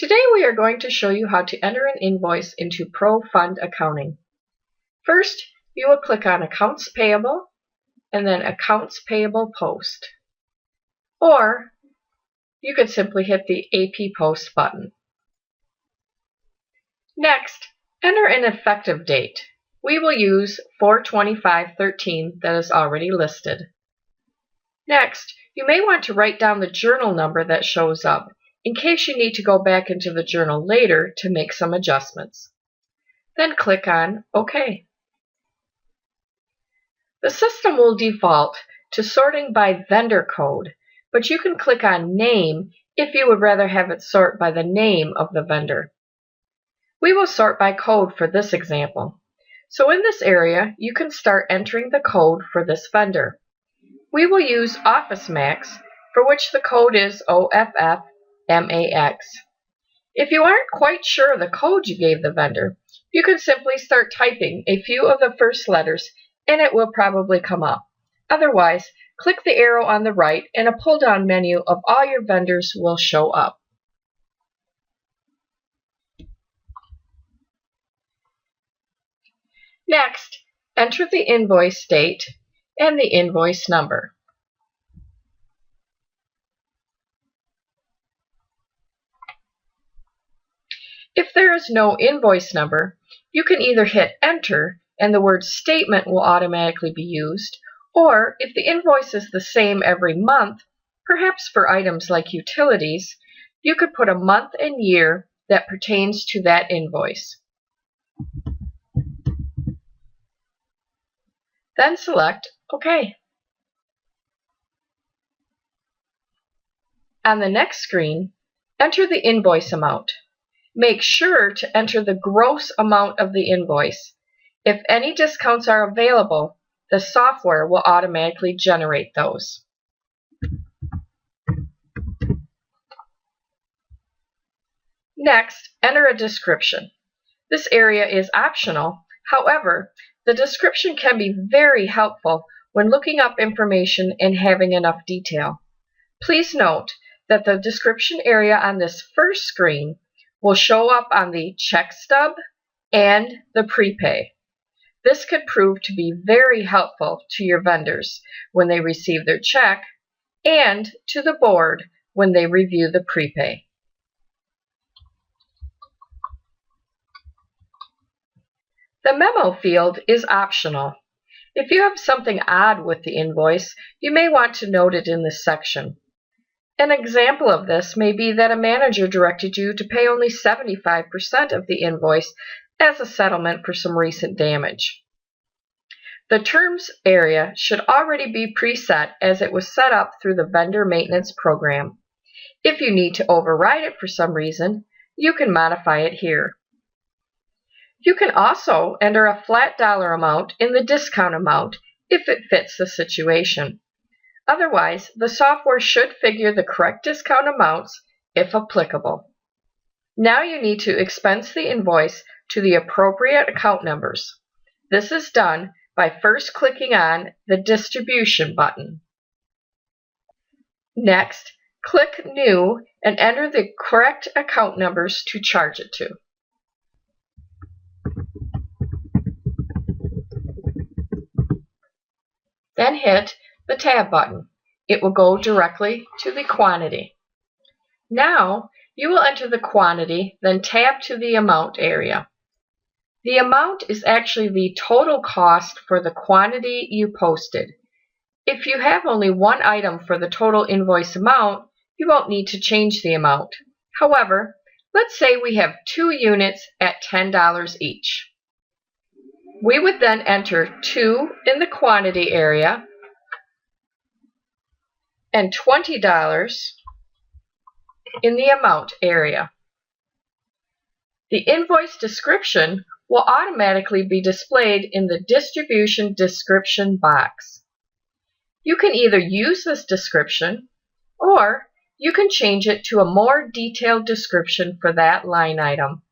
Today we are going to show you how to enter an invoice into Pro Fund Accounting. First, you will click on Accounts Payable and then Accounts Payable Post. Or you could simply hit the AP Post button. Next, enter an effective date. We will use 4/25/13 that is already listed. Next, you may want to write down the journal number that shows up in case you need to go back into the journal later to make some adjustments. Then click on OK. The system will default to sorting by vendor code, but you can click on Name if you would rather have it sort by the name of the vendor. We will sort by code for this example. So in this area, you can start entering the code for this vendor. We will use Office Max, for which the code is OFFMAX. If you aren't quite sure of the code you gave the vendor, you can simply start typing a few of the first letters and it will probably come up. Otherwise, click the arrow on the right and a pull-down menu of all your vendors will show up. Next, enter the invoice date and the invoice number. If there is no invoice number, you can either hit Enter and the word Statement will automatically be used, or if the invoice is the same every month, perhaps for items like utilities, you could put a month and year that pertains to that invoice. Then select OK. On the next screen, enter the invoice amount. Make sure to enter the gross amount of the invoice. If any discounts are available, the software will automatically generate those. Next, enter a description. This area is optional. However, the description can be very helpful when looking up information and having enough detail. Please note that the description area on this first screen will show up on the check stub and the prepay. This could prove to be very helpful to your vendors when they receive their check and to the board when they review the prepay. The memo field is optional. If you have something odd with the invoice, you may want to note it in this section. An example of this may be that a manager directed you to pay only 75% of the invoice as a settlement for some recent damage. The terms area should already be preset as it was set up through the vendor maintenance program. If you need to override it for some reason, you can modify it here. You can also enter a flat dollar amount in the discount amount if it fits the situation. Otherwise, the software should figure the correct discount amounts if applicable. Now you need to expense the invoice to the appropriate account numbers. This is done by first clicking on the Distribution button. Next, click New and enter the correct account numbers to charge it to. Then hit the Tab button. It will go directly to the quantity. Now you will enter the quantity, then tab to the Amount area. The amount is actually the total cost for the quantity you posted. If you have only one item for the total invoice amount, you won't need to change the amount. However, let's say we have 2 units at $10 each. We would then enter 2 in the quantity area and $20 in the amount area. The invoice description will automatically be displayed in the Distribution Description box. You can either use this description or you can change it to a more detailed description for that line item.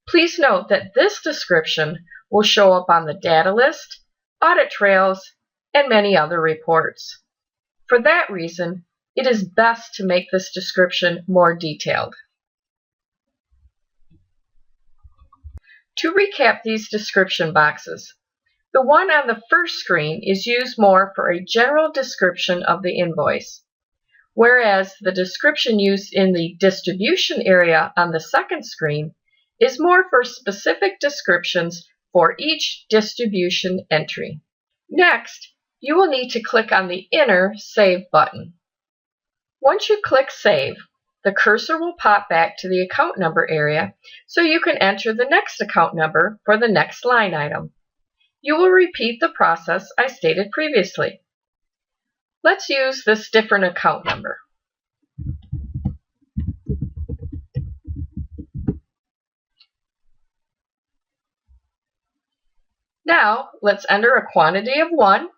Please note that this description will show up on the data list, audit trails, and many other reports. For that reason, it is best to make this description more detailed. To recap these description boxes, the one on the first screen is used more for a general description of the invoice, whereas the description used in the distribution area on the second screen is more for specific descriptions for each distribution entry. Next, you will need to click on the inner Save button. Once you click Save, the cursor will pop back to the account number area so you can enter the next account number for the next line item. You will repeat the process I stated previously. Let's use this different account number. Now, let's enter a quantity of 1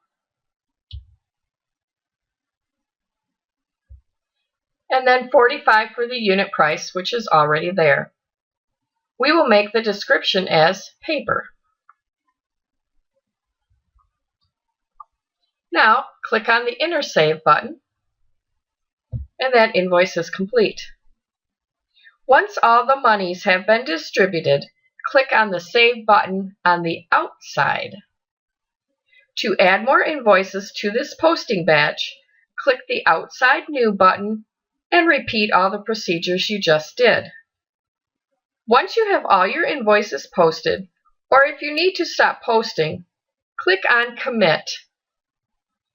and then 45 for the unit price, which is already there. We will make the description as paper. Now, click on the inner Save button, and that invoice is complete. Once all the monies have been distributed, click on the Save button on the outside. To add more invoices to this posting batch, click the Outside New button and repeat all the procedures you just did. Once you have all your invoices posted, or if you need to stop posting, click on Commit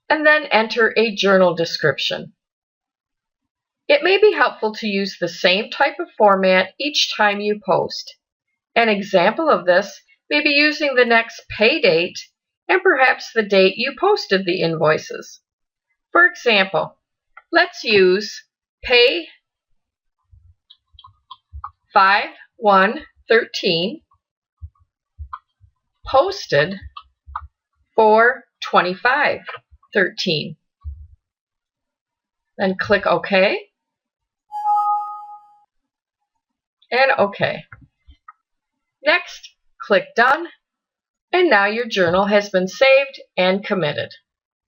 and then enter a journal description. It may be helpful to use the same type of format each time you post. An example of this may be using the next pay date and perhaps the date you posted the invoices. For example, let's use Pay 5/1/13, posted 4/25/13. Then click OK and OK. Next, click Done, and now your journal has been saved and committed.